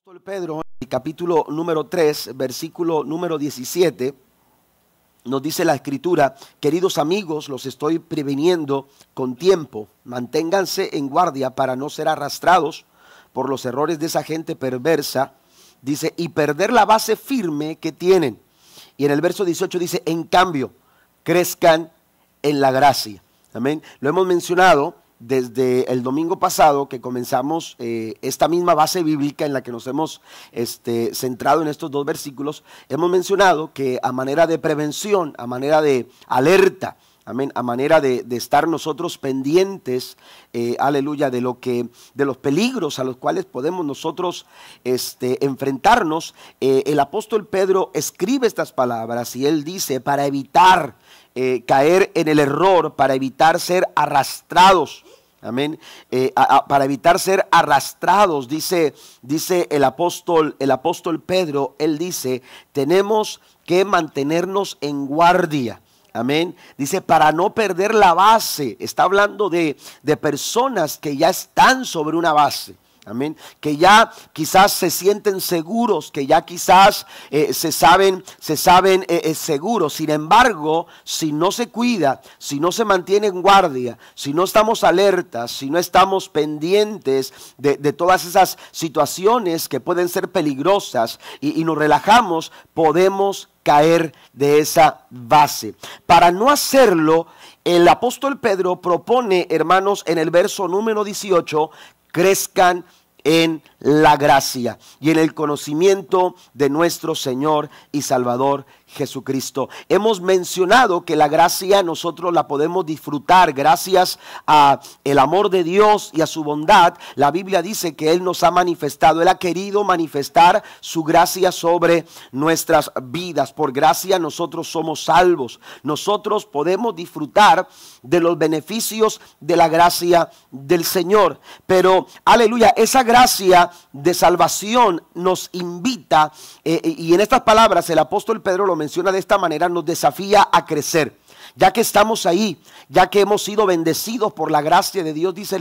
apóstol Pedro, en el capítulo número 3, versículo número 17, nos dice la escritura: queridos amigos, los estoy previniendo con tiempo, manténganse en guardia para no ser arrastrados por los errores de esa gente perversa, dice, y perder la base firme que tienen. Y en el verso 18 dice, en cambio, crezcan en la gracia. Amén. Lo hemos mencionado desde el domingo pasado que comenzamos esta misma base bíblica en la que nos hemos centrado en estos dos versículos. Hemos mencionado que a manera de prevención, a manera de alerta, amén, a manera de estar nosotros pendientes, aleluya, de los peligros a los cuales podemos nosotros enfrentarnos, el apóstol Pedro escribe estas palabras y él dice, para evitar caer en el error, para evitar ser arrastrados. Amén. Para evitar ser arrastrados, dice el apóstol Pedro, él dice, tenemos que mantenernos en guardia. Amén. Dice, para no perder la base. Está hablando de personas que ya están sobre una base. Amén. Que ya quizás se sienten seguros, que ya quizás se saben seguros. Sin embargo, si no se cuida, si no se mantiene en guardia, si no estamos alertas, si no estamos pendientes de todas esas situaciones que pueden ser peligrosas y nos relajamos, podemos caer de esa base. Para no hacerlo, el apóstol Pedro propone, hermanos, en el verso número 18, crezcan en la gracia y en el conocimiento de nuestro Señor y Salvador Jesucristo. Hemos mencionado que la gracia nosotros la podemos disfrutar gracias a el amor de Dios y a su bondad. La Biblia dice que Él nos ha manifestado, Él ha querido manifestar su gracia sobre nuestras vidas. Por gracia nosotros somos salvos. Nosotros podemos disfrutar de los beneficios de la gracia del Señor. Pero, aleluya, esa gracia de salvación nos invita, y en estas palabras el apóstol Pedro lo menciona de esta manera, nos desafía a crecer. Ya que estamos ahí, ya que hemos sido bendecidos por la gracia de Dios, dice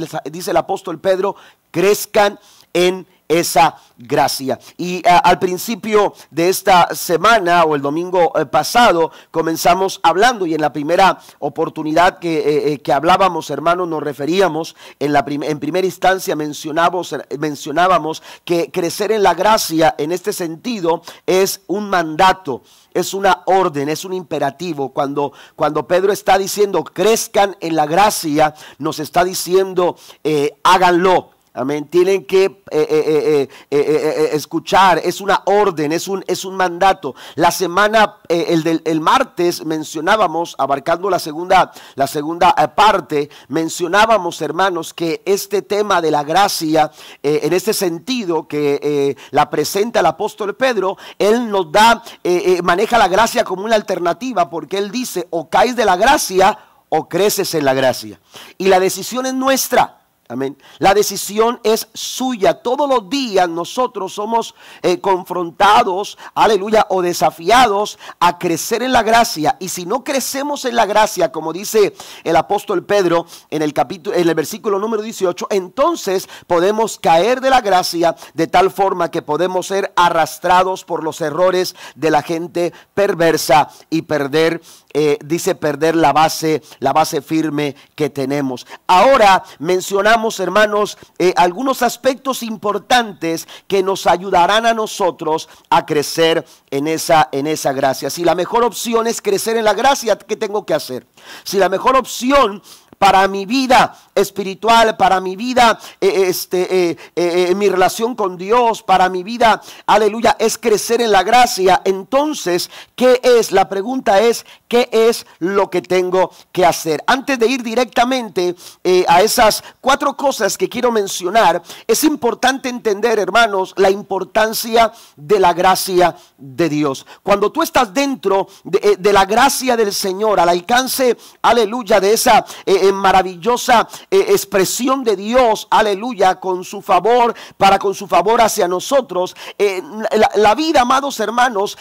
el apóstol Pedro, crezcan en esa gracia. Y al principio de esta semana o el domingo pasado comenzamos hablando, y en la primera oportunidad que hablábamos, hermanos, nos referíamos en primera instancia mencionábamos que crecer en la gracia en este sentido es un mandato, es una orden, es un imperativo. Cuando Pedro está diciendo crezcan en la gracia, nos está diciendo háganlo. Amén. Tienen que escuchar, es una orden, es un mandato. La semana, el martes mencionábamos, abarcando la segunda parte, mencionábamos, hermanos, que este tema de la gracia, en este sentido que la presenta el apóstol Pedro, él nos da, maneja la gracia como una alternativa, porque él dice, o caes de la gracia o creces en la gracia. Y la decisión es nuestra. Amén. La decisión es suya. Todos los días nosotros somos confrontados, aleluya, o desafiados a crecer en la gracia. Y si no crecemos en la gracia, como dice el apóstol Pedro en el versículo número 18, entonces podemos caer de la gracia de tal forma que podemos ser arrastrados por los errores de la gente perversa y perder la base firme que tenemos. Ahora mencionamos, hermanos, algunos aspectos importantes que nos ayudarán a nosotros a crecer en esa gracia. Si la mejor opción es crecer en la gracia, ¿qué tengo que hacer? Si la mejor opción para mi vida espiritual, para mi vida, mi relación con Dios, para mi vida, aleluya, es crecer en la gracia, entonces, ¿qué es? La pregunta es, ¿qué es lo que tengo que hacer? Antes de ir directamente a esas 4 cosas que quiero mencionar, es importante entender, hermanos, la importancia de la gracia de Dios. Cuando tú estás dentro de la gracia del Señor, al alcance, aleluya, de esa maravillosa expresión de Dios, aleluya, con su favor, con su favor hacia nosotros, la vida, amados hermanos,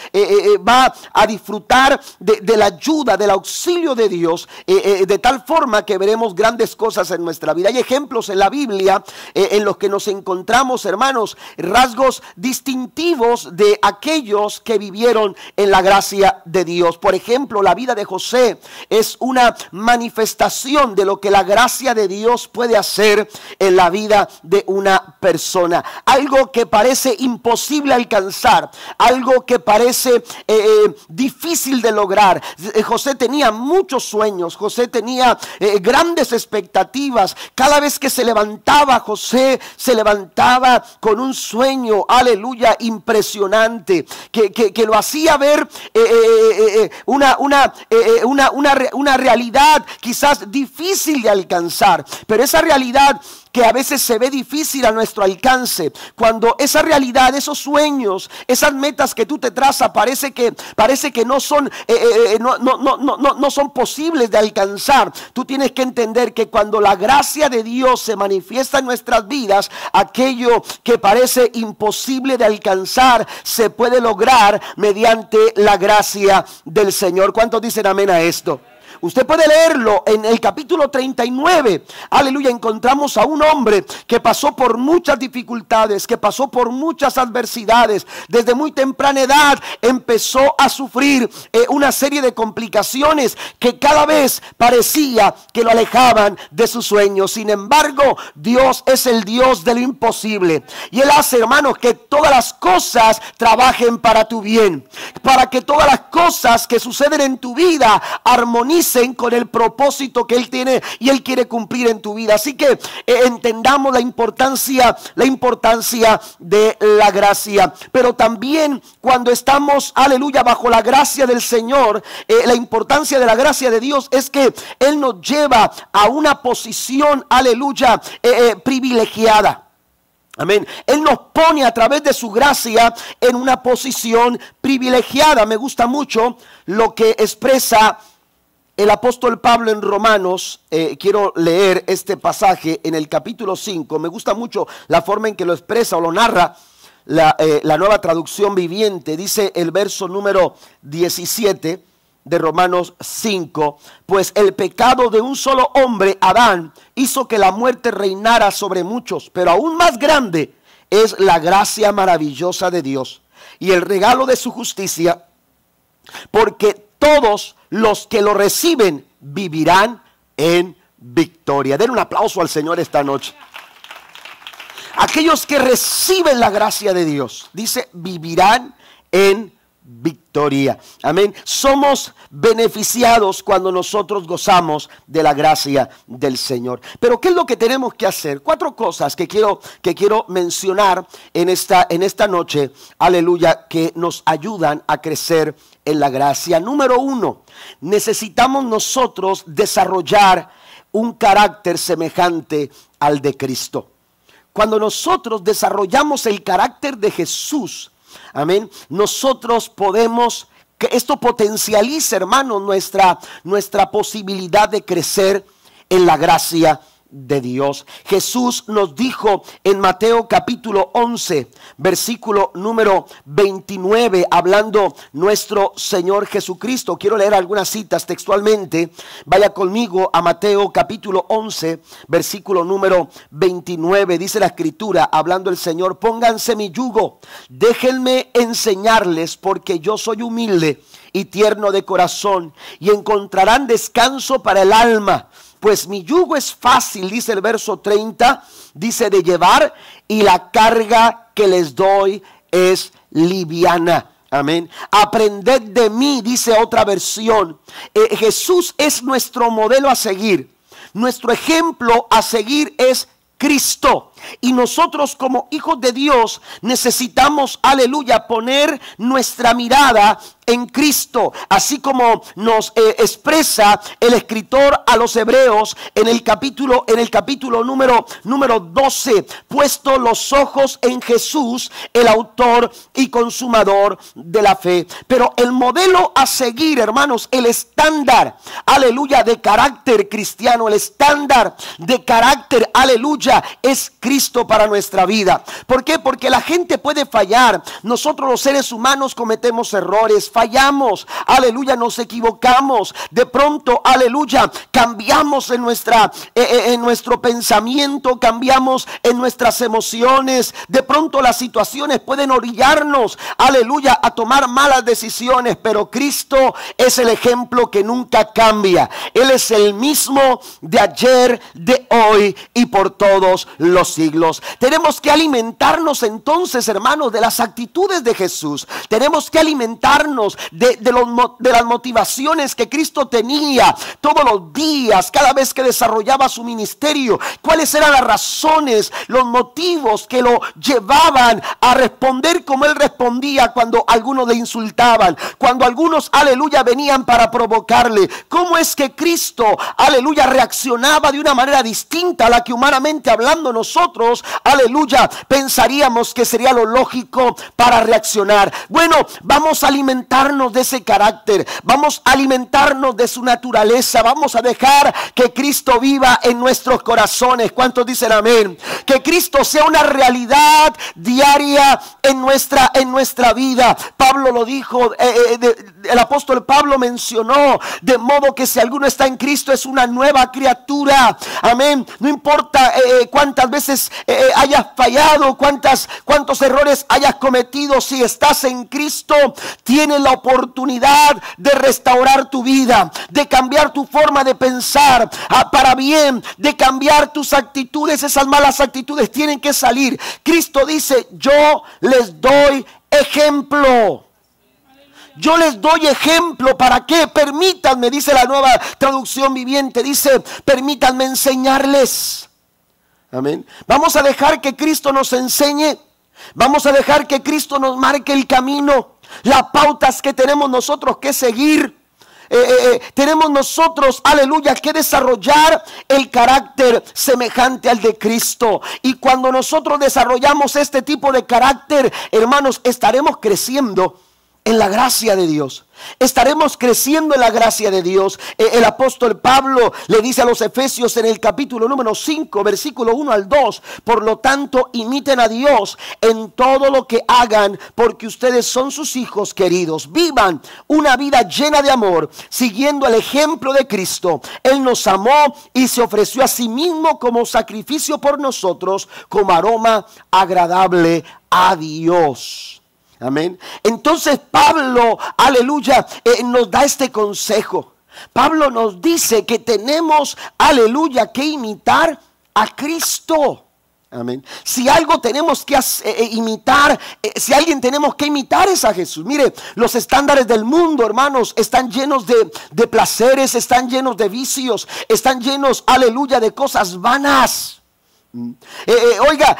va a disfrutar de la ayuda, del auxilio de Dios, de tal forma que veremos grandes cosas en nuestra vida. Hay ejemplos en la Biblia en los que nos encontramos, hermanos, rasgos distintivos de aquellos que vivieron en la gracia de Dios. Por ejemplo, la vida de José es una manifestación de lo que la gracia de Dios puede hacer en la vida de una persona. Algo que parece imposible alcanzar, algo que parece difícil de lograr. José tenía muchos sueños, José tenía grandes expectativas. Cada vez que se levantaba, José se levantaba con un sueño, aleluya, impresionante, que lo hacía ver una realidad quizás difícil de alcanzar, pero esa realidad que a veces se ve difícil a nuestro alcance, cuando esa realidad, esos sueños, esas metas que tú te trazas parece que no son no son posibles de alcanzar. Tú tienes que entender que cuando la gracia de Dios se manifiesta en nuestras vidas, aquello que parece imposible de alcanzar se puede lograr mediante la gracia del Señor. ¿Cuántos dicen amén a esto? Usted puede leerlo en el capítulo 39, aleluya. Encontramos a un hombre que pasó por muchas dificultades, que pasó por muchas adversidades. Desde muy temprana edad empezó a sufrir una serie de complicaciones que cada vez parecía que lo alejaban de sus sueños. Sin embargo, Dios es el Dios de lo imposible, y Él hace, hermanos, que todas las cosas trabajen para tu bien, para que todas las cosas que suceden en tu vida armonicen con el propósito que Él tiene y Él quiere cumplir en tu vida. Así que entendamos la importancia de la gracia. Pero también cuando estamos, aleluya, bajo la gracia del Señor, la importancia de la gracia de Dios es que Él nos lleva a una posición, aleluya, privilegiada. Amén. Él nos pone a través de su gracia en una posición privilegiada. Me gusta mucho lo que expresa el apóstol Pablo en Romanos. Quiero leer este pasaje en el capítulo 5. Me gusta mucho la forma en que lo expresa o lo narra la Nueva Traducción Viviente. Dice el verso número 17 de Romanos 5. Pues el pecado de un solo hombre, Adán, hizo que la muerte reinara sobre muchos. Pero aún más grande es la gracia maravillosa de Dios y el regalo de su justicia, porque todos los que lo reciben vivirán en victoria. Den un aplauso al Señor esta noche. Aquellos que reciben la gracia de Dios, dice, vivirán en victoria. Amén. Somos beneficiados cuando nosotros gozamos de la gracia del Señor. Pero ¿qué es lo que tenemos que hacer? 4 cosas que quiero mencionar en esta noche, aleluya, que nos ayudan a crecer en la gracia. Número 1, necesitamos nosotros desarrollar un carácter semejante al de Cristo. Cuando nosotros desarrollamos el carácter de Jesús, amén, nosotros podemos, que esto potencializa, hermano, nuestra posibilidad de crecer en la gracia de Dios. Jesús nos dijo en Mateo capítulo 11, versículo número 29, hablando nuestro Señor Jesucristo. Quiero leer algunas citas textualmente. Vaya conmigo a Mateo capítulo 11, versículo número 29. Dice la Escritura, hablando el Señor: pónganse mi yugo, déjenme enseñarles, porque yo soy humilde y tierno de corazón, y encontrarán descanso para el alma. Pues mi yugo es fácil, dice el verso 30, dice, de llevar, y la carga que les doy es liviana. Amén. Aprended de mí, dice otra versión. Jesús es nuestro modelo a seguir. Nuestro ejemplo a seguir es Cristo. Y nosotros como hijos de Dios necesitamos, aleluya, poner nuestra mirada en Cristo, así como nos expresa el escritor a los hebreos en el capítulo número 12, puesto los ojos en Jesús, el autor y consumador de la fe. Pero el modelo a seguir, hermanos, el estándar, aleluya, de carácter cristiano, el estándar de carácter, aleluya, es Cristo para nuestra vida. ¿Por qué? Porque la gente puede fallar. Nosotros los seres humanos cometemos errores, fallamos, aleluya, nos equivocamos. De pronto, aleluya, cambiamos en nuestro pensamiento, cambiamos en nuestras emociones. De pronto las situaciones pueden orillarnos, aleluya, a tomar malas decisiones, pero Cristo es el ejemplo que nunca cambia. Él es el mismo de ayer, de hoy y por todos los siglos. Tenemos que alimentarnos entonces, hermanos, de las actitudes de Jesús. Tenemos que alimentarnos de las motivaciones que Cristo tenía todos los días, cada vez que desarrollaba su ministerio. ¿Cuáles eran las razones, los motivos que lo llevaban a responder como Él respondía cuando algunos le insultaban, cuando algunos, aleluya, venían para provocarle? ¿Cómo es que Cristo, aleluya, reaccionaba de una manera distinta a la que humanamente hablando nosotros, aleluya, pensaríamos que sería lo lógico para reaccionar? Bueno, vamos a alimentarnos de ese carácter, vamos a alimentarnos de su naturaleza, vamos a dejar que Cristo viva en nuestros corazones. ¿Cuántos dicen amén? Que Cristo sea una realidad diaria en nuestra vida. Pablo lo dijo, el apóstol Pablo mencionó, de modo que si alguno está en Cristo es una nueva criatura. Amén. No importa cuántas veces hayas fallado, cuántos errores hayas cometido, si estás en Cristo, tienes la oportunidad de restaurar tu vida, de cambiar tu forma de pensar para bien, de cambiar tus actitudes. Esas malas actitudes tienen que salir. Cristo dice: yo les doy ejemplo. Yo les doy ejemplo. ¿Para qué? Permítanme, dice la Nueva Traducción Viviente, dice: permítanme enseñarles. Amén. Vamos a dejar que Cristo nos enseñe. Vamos a dejar que Cristo nos marque el camino, las pautas que tenemos nosotros que seguir. Tenemos nosotros, aleluya, que desarrollar el carácter semejante al de Cristo. Y cuando nosotros desarrollamos este tipo de carácter, hermanos, estaremos creciendo en la gracia de Dios. Estaremos creciendo en la gracia de Dios. El apóstol Pablo le dice a los Efesios en el capítulo número 5, versículo 1 al 2: por lo tanto, imiten a Dios en todo lo que hagan, porque ustedes son sus hijos queridos. Vivan una vida llena de amor, siguiendo el ejemplo de Cristo. Él nos amó y se ofreció a sí mismo como sacrificio por nosotros, como aroma agradable a Dios. Amén. Entonces Pablo, aleluya, nos da este consejo. Pablo nos dice que tenemos, aleluya, que imitar a Cristo. Amén. Si algo tenemos que imitar, si alguien tenemos que imitar, es a Jesús. Mire, los estándares del mundo, hermanos, están llenos de placeres, están llenos de vicios, están llenos, aleluya, de cosas vanas. Oiga,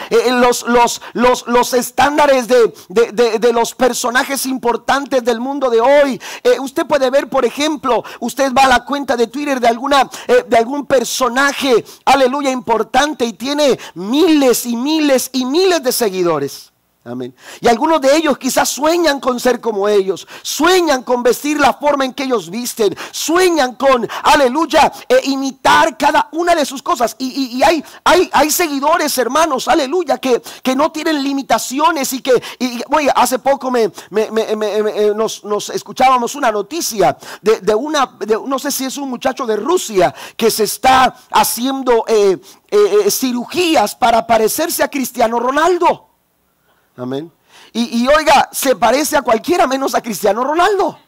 los estándares de los personajes importantes del mundo de hoy, usted puede ver, por ejemplo, usted va a la cuenta de Twitter de algún personaje, aleluya, importante, y tiene miles y miles y miles de seguidores. Amén. Y algunos de ellos quizás sueñan con ser como ellos, sueñan con vestir la forma en que ellos visten, sueñan con, aleluya, imitar cada una de sus cosas. Y hay seguidores, hermanos, aleluya, que no tienen limitaciones. Oye, hace poco nos escuchábamos una noticia de no sé si es un muchacho de Rusia que se está haciendo cirugías para parecerse a Cristiano Ronaldo. Amén. Y oiga, se parece a cualquiera menos a Cristiano Ronaldo.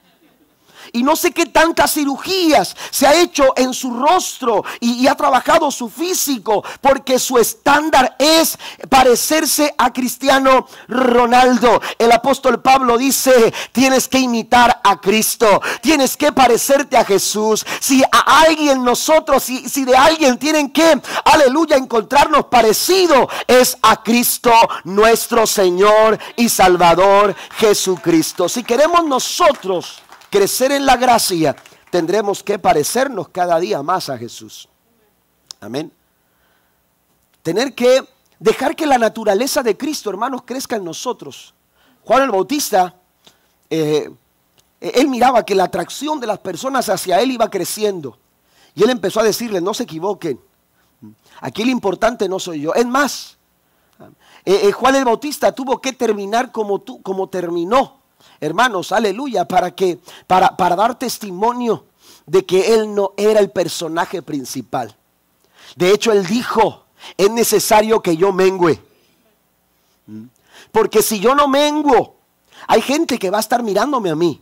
y no sé qué tantas cirugías se ha hecho en su rostro y ha trabajado su físico, porque su estándar es parecerse a Cristiano Ronaldo. El apóstol Pablo dice: tienes que imitar a Cristo, tienes que parecerte a Jesús. Si a alguien nosotros, si de alguien tienen que, aleluya, encontrarnos parecido, es a Cristo, nuestro Señor y Salvador Jesucristo. Si queremos nosotros crecer en la gracia, tendremos que parecernos cada día más a Jesús. Amén. Tener que dejar que la naturaleza de Cristo, hermanos, crezca en nosotros. Juan el Bautista, él miraba que la atracción de las personas hacia él iba creciendo. Y él empezó a decirles: no se equivoquen, aquí lo importante no soy yo. Es más, Juan el Bautista tuvo que terminar como terminó, hermanos, aleluya, para dar testimonio de que él no era el personaje principal. De hecho, él dijo: es necesario que yo mengüe, porque si yo no menguo, hay gente que va a estar mirándome a mí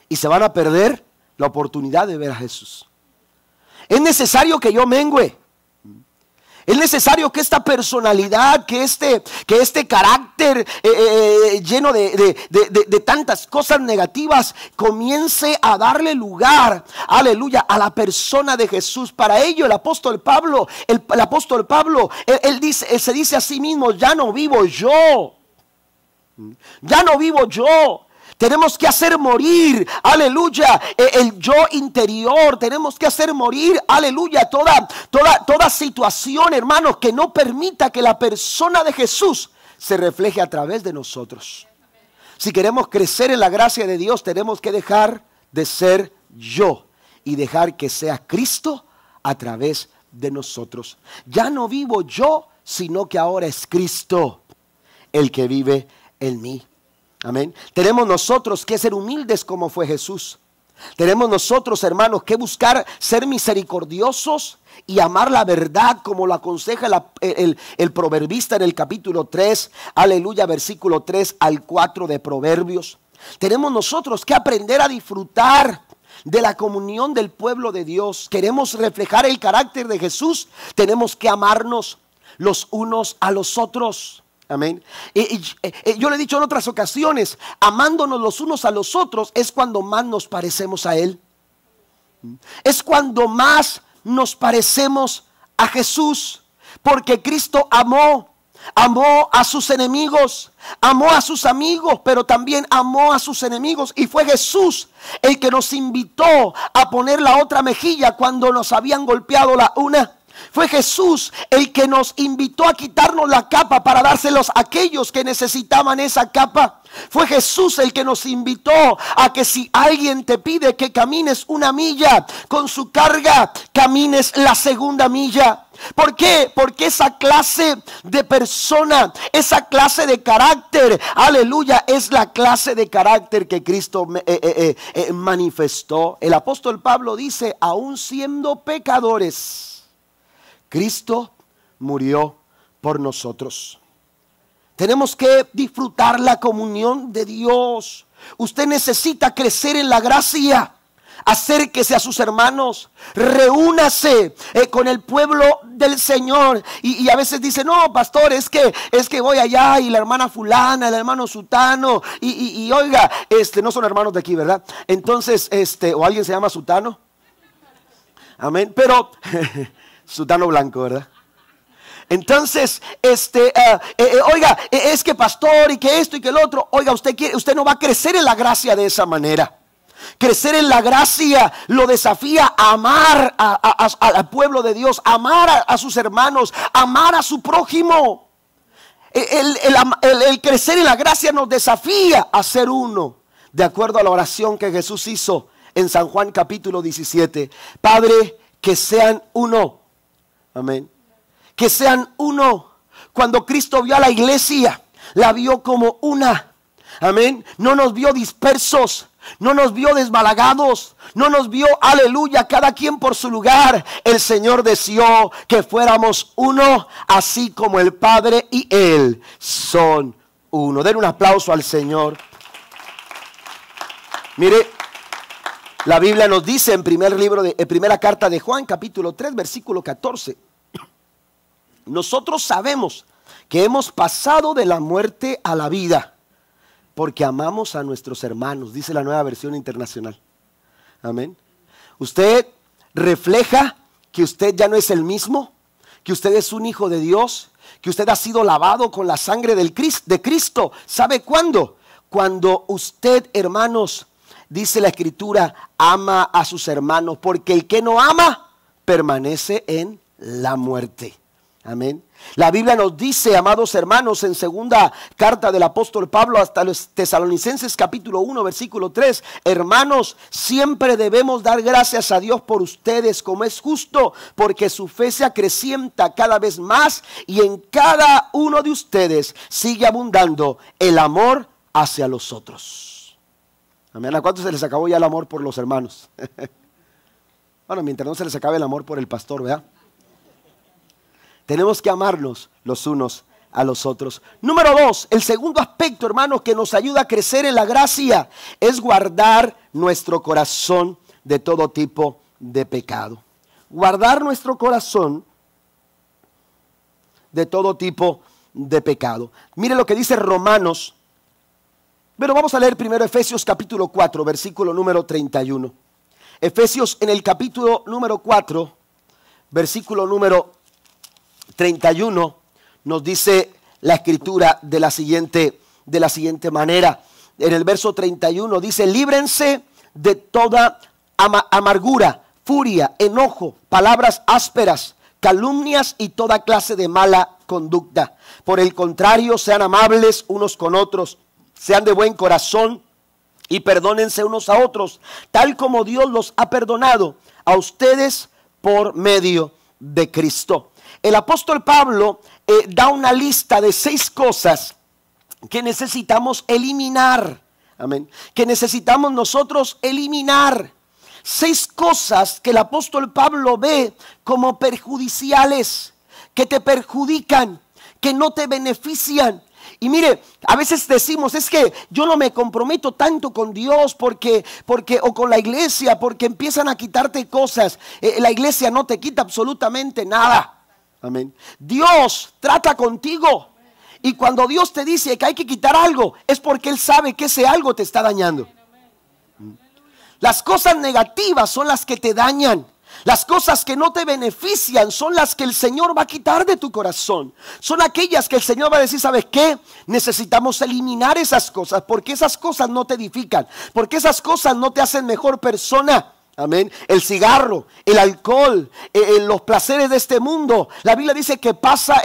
y se van a perder la oportunidad de ver a Jesús. Es necesario que yo mengüe. Es necesario que esta personalidad, que este carácter lleno de tantas cosas negativas comience a darle lugar, aleluya, a la persona de Jesús. Para ello el apóstol Pablo, él dice, se dice a sí mismo: ya no vivo yo, ya no vivo yo. Tenemos que hacer morir, aleluya, el yo interior. Tenemos que hacer morir, aleluya, toda situación, hermanos, que no permita que la persona de Jesús se refleje a través de nosotros. Si queremos crecer en la gracia de Dios, tenemos que dejar de ser yo y dejar que sea Cristo a través de nosotros. Ya no vivo yo, sino que ahora es Cristo el que vive en mí. Amén. Tenemos nosotros que ser humildes como fue Jesús. Tenemos nosotros, hermanos, que buscar ser misericordiosos y amar la verdad, como lo aconseja el proverbista en el capítulo 3, aleluya, versículo 3 al 4 de Proverbios. Tenemos nosotros que aprender a disfrutar de la comunión del pueblo de Dios. Queremos reflejar el carácter de Jesús, tenemos que amarnos los unos a los otros. Amén. Yo le he dicho en otras ocasiones, amándonos los unos a los otros es cuando más nos parecemos a Él. Es cuando más nos parecemos a Jesús. Porque Cristo amó a sus enemigos, amó a sus amigos, pero también amó a sus enemigos. Y fue Jesús el que nos invitó a poner la otra mejilla cuando nos habían golpeado la una. Fue Jesús el que nos invitó a quitarnos la capa para dárselos a aquellos que necesitaban esa capa. Fue Jesús el que nos invitó a que si alguien te pide que camines una milla con su carga, camines la segunda milla. ¿Por qué? Porque esa clase de persona, esa clase de carácter, aleluya, es la clase de carácter que Cristo manifestó. El apóstol Pablo dice: aún siendo pecadores, Cristo murió por nosotros. Tenemos que disfrutar la comunión de Dios. Usted necesita crecer en la gracia. Acérquese a sus hermanos, reúnase con el pueblo del Señor. Y a veces dice: no, pastor, es que voy allá y la hermana fulana, el hermano sutano, y oiga, no son hermanos de aquí, ¿verdad? Entonces, o alguien se llama Sutano. Amén, pero sutano blanco, ¿verdad? Entonces, oiga, es que pastor, y que esto y que el otro. Oiga, usted no va a crecer en la gracia de esa manera. Crecer en la gracia lo desafía a amar al pueblo de Dios, amar a sus hermanos, amar a su prójimo. El crecer en la gracia nos desafía a ser uno, de acuerdo a la oración que Jesús hizo en San Juan capítulo 17. Padre, que sean uno. Amén. Que sean uno. Cuando Cristo vio a la iglesia, la vio como una. Amén. No nos vio dispersos, no nos vio desbalagados, no nos vio, aleluya, cada quien por su lugar. El Señor deseó que fuéramos uno, así como el Padre y Él son uno. Den un aplauso al Señor. Mire, La Biblia nos dice en primera carta de Juan, capítulo 3, versículo 14. Nosotros sabemos que hemos pasado de la muerte a la vida porque amamos a nuestros hermanos, dice la Nueva Versión Internacional. Amén. Usted refleja que usted ya no es el mismo, que usted es un hijo de Dios, que usted ha sido lavado con la sangre de Cristo. ¿Sabe cuándo? Cuando usted, hermanos, dice la Escritura, ama a sus hermanos, porque el que no ama permanece en la muerte. Amén. La Biblia nos dice, amados hermanos, en segunda carta del apóstol Pablo hasta los Tesalonicenses capítulo 1 versículo 3, hermanos, siempre debemos dar gracias a Dios por ustedes, como es justo, porque su fe se acrecienta cada vez más y en cada uno de ustedes sigue abundando el amor hacia los otros. Amén. ¿A cuántos se les acabó ya el amor por los hermanos? Bueno, mientras no se les acabe el amor por el pastor, ¿verdad? Tenemos que amarnos los unos a los otros. Número 2, el segundo aspecto, hermanos, que nos ayuda a crecer en la gracia es guardar nuestro corazón de todo tipo de pecado. Guardar nuestro corazón de todo tipo de pecado. Mire lo que dice Romanos. Pero vamos a leer primero Efesios capítulo 4, versículo número 31. Efesios en el capítulo número 4, versículo número 31, nos dice la Escritura de la siguiente manera. En el verso 31 dice, líbrense de toda amargura, furia, enojo, palabras ásperas, calumnias y toda clase de mala conducta. Por el contrario, sean amables unos con otros, sean de buen corazón y perdónense unos a otros, tal como Dios los ha perdonado a ustedes por medio de Cristo. El apóstol Pablo da una lista de 6 cosas que necesitamos eliminar. Amén. Que necesitamos nosotros eliminar. 6 cosas que el apóstol Pablo ve como perjudiciales, que te perjudican, que no te benefician. Y mire, a veces decimos, es que yo no me comprometo tanto con Dios porque o con la iglesia, porque empiezan a quitarte cosas. La iglesia no te quita absolutamente nada. Amén. Dios trata contigo. Y cuando Dios te dice que hay que quitar algo, es porque Él sabe que ese algo te está dañando. Las cosas negativas son las que te dañan. Las cosas que no te benefician son las que el Señor va a quitar de tu corazón. Son aquellas que el Señor va a decir, ¿sabes qué? Necesitamos eliminar esas cosas, porque esas cosas no te edifican, porque esas cosas no te hacen mejor persona. Amén. El cigarro, el alcohol, los placeres de este mundo. La Biblia dice que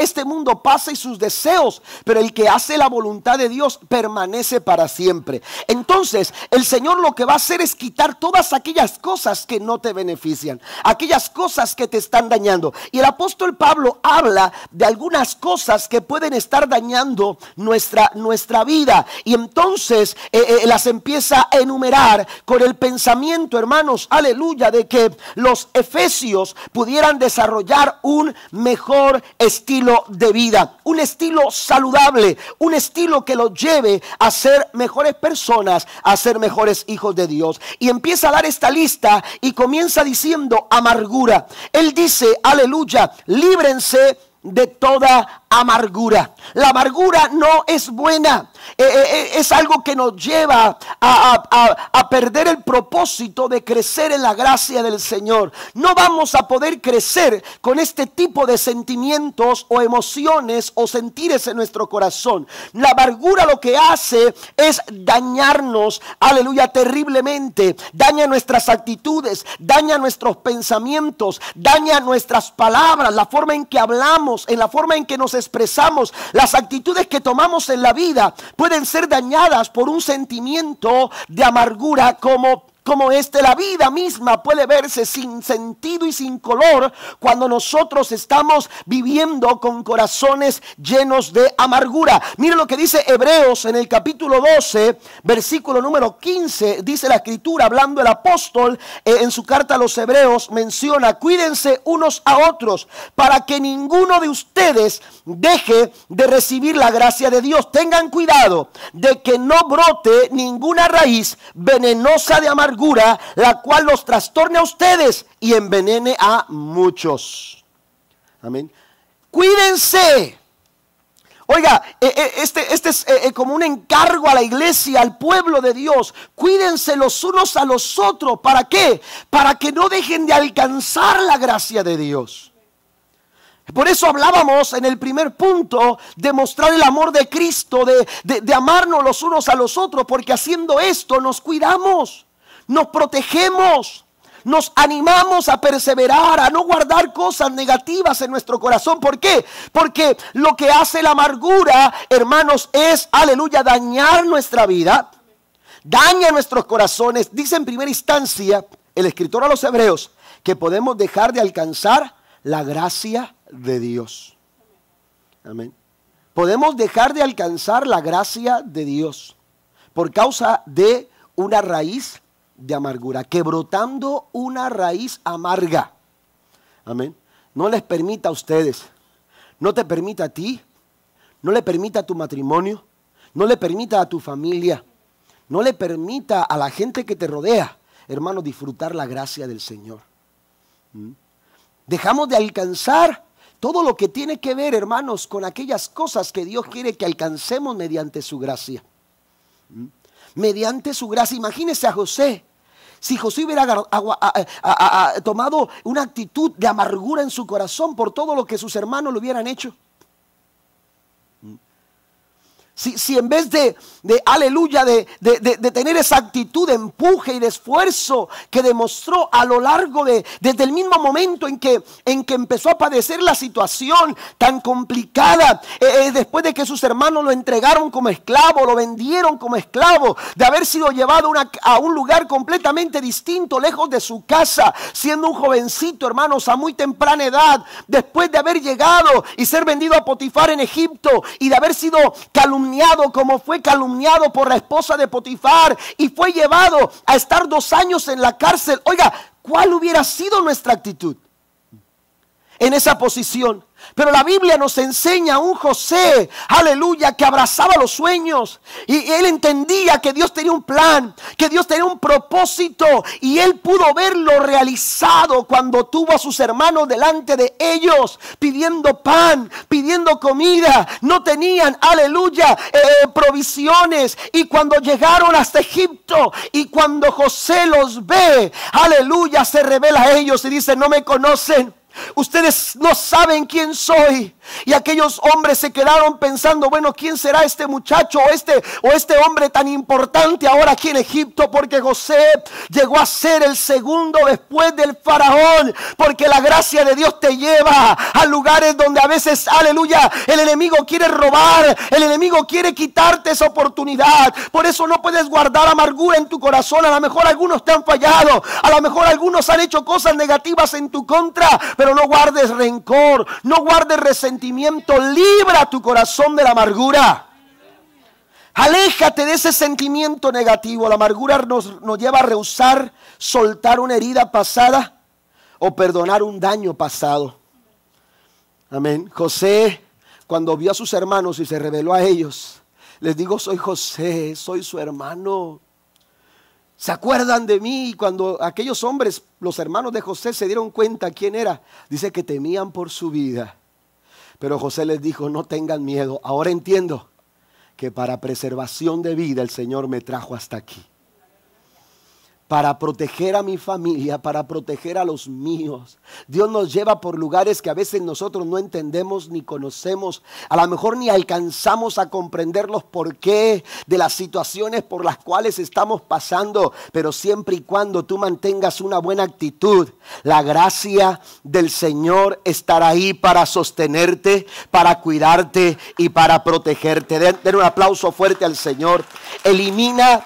este mundo pasa y sus deseos, pero el que hace la voluntad de Dios permanece para siempre. Entonces, el Señor lo que va a hacer es quitar todas aquellas cosas que no te benefician, aquellas cosas que te están dañando. Y el apóstol Pablo habla de algunas cosas que pueden estar dañando nuestra vida. Y entonces las empieza a enumerar con el pensamiento, hermanos, aleluya, de que los efesios pudieran desarrollar un mejor estilo de vida, un estilo saludable, un estilo que los lleve a ser mejores personas, a ser mejores hijos de Dios. Y empieza a dar esta lista y comienza diciendo amargura. Él dice, aleluya, líbrense de toda amargura. La amargura no es buena. Es algo que nos lleva a perder el propósito de crecer en la gracia del Señor. No vamos a poder crecer con este tipo de sentimientos o emociones o sentires en nuestro corazón. La amargura lo que hace es dañarnos, aleluya, terriblemente. Daña nuestras actitudes, daña nuestros pensamientos, daña nuestras palabras, la forma en que hablamos, en la forma en que nos expresamos. Las actitudes que tomamos en la vida pueden ser dañadas por un sentimiento de amargura como la vida misma puede verse sin sentido y sin color cuando nosotros estamos viviendo con corazones llenos de amargura. Mire lo que dice Hebreos en el capítulo 12, versículo número 15. Dice la Escritura, hablando el apóstol en su carta a los Hebreos, menciona: cuídense unos a otros para que ninguno de ustedes deje de recibir la gracia de Dios. Tengan cuidado de que no brote ninguna raíz venenosa de amargura amargura, la cual los trastorne a ustedes y envenene a muchos. Amén. Cuídense. Oiga, este es como un encargo a la iglesia, al pueblo de Dios. Cuídense los unos a los otros. ¿Para qué? Para que no dejen de alcanzar la gracia de Dios. Por eso hablábamos en el primer punto de mostrar el amor de Cristo, de amarnos los unos a los otros, porque haciendo esto nos cuidamos, nos protegemos. Nos animamos a perseverar, a no guardar cosas negativas en nuestro corazón. ¿Por qué? Porque lo que hace la amargura, hermanos, es, aleluya, dañar nuestra vida, daña nuestros corazones. Dice en primera instancia el escritor a los Hebreos que podemos dejar de alcanzar la gracia de Dios. Amén. Podemos dejar de alcanzar la gracia de Dios por causa de una raíz de amargura, que brotando una raíz amarga. Amén. No les permita a ustedes, no te permita a ti, no le permita a tu matrimonio, no le permita a tu familia, no le permita a la gente que te rodea, hermano, disfrutar la gracia del Señor. Dejamos de alcanzar todo lo que tiene que ver, hermanos, con aquellas cosas que Dios quiere que alcancemos mediante su gracia. Mediante su gracia. Imagínese a José. Si José hubiera tomado una actitud de amargura en su corazón por todo lo que sus hermanos le hubieran hecho. Si en vez de aleluya, de tener esa actitud de empuje y de esfuerzo que demostró a lo largo desde el mismo momento en que empezó a padecer la situación tan complicada, después de que sus hermanos lo entregaron como esclavo, lo vendieron como esclavo, de haber sido llevado a un lugar completamente distinto, lejos de su casa, siendo un jovencito, hermanos, a muy temprana edad, después de haber llegado y ser vendido a Potifar en Egipto y de haber sido calumniado como fue calumniado por la esposa de Potifar y fue llevado a estar 2 años en la cárcel. Oiga, ¿cuál hubiera sido nuestra actitud en esa posición? Pero la Biblia nos enseña a un José, aleluya, que abrazaba los sueños y él entendía que Dios tenía un plan, que Dios tenía un propósito y él pudo verlo realizado cuando tuvo a sus hermanos delante de ellos pidiendo pan, pidiendo comida. No tenían, aleluya, provisiones, y cuando llegaron hasta Egipto y cuando José los ve, aleluya, se revela a ellos y dice: no me conocen. Ustedes no saben quién soy. Y aquellos hombres se quedaron pensando: bueno, ¿quién será este muchacho o este hombre tan importante ahora aquí en Egipto? Porque José llegó a ser el segundo después del faraón. Porque la gracia de Dios te lleva a lugares donde a veces, aleluya, el enemigo quiere robar, el enemigo quiere quitarte esa oportunidad. Por eso no puedes guardar amargura en tu corazón. A lo mejor algunos te han fallado, a lo mejor algunos han hecho cosas negativas en tu contra, pero no guardes rencor, no guardes resentimiento. Libra tu corazón de la amargura. Aléjate de ese sentimiento negativo. La amargura nos lleva a rehusar soltar una herida pasada o perdonar un daño pasado. Amén. José, cuando vio a sus hermanos y se reveló a ellos, les digo: soy José, soy su hermano. ¿Se acuerdan de mí? Y cuando aquellos hombres, los hermanos de José, se dieron cuenta quién era, dice que temían por su vida. Pero José les dijo: no tengan miedo. Ahora entiendo que para preservación de vida el Señor me trajo hasta aquí. Para proteger a mi familia, para proteger a los míos. Dios nos lleva por lugares que a veces nosotros no entendemos ni conocemos. A lo mejor ni alcanzamos a comprender los porqué de las situaciones por las cuales estamos pasando. Pero siempre y cuando tú mantengas una buena actitud, la gracia del Señor estará ahí para sostenerte, para cuidarte y para protegerte. Den un aplauso fuerte al Señor. Elimina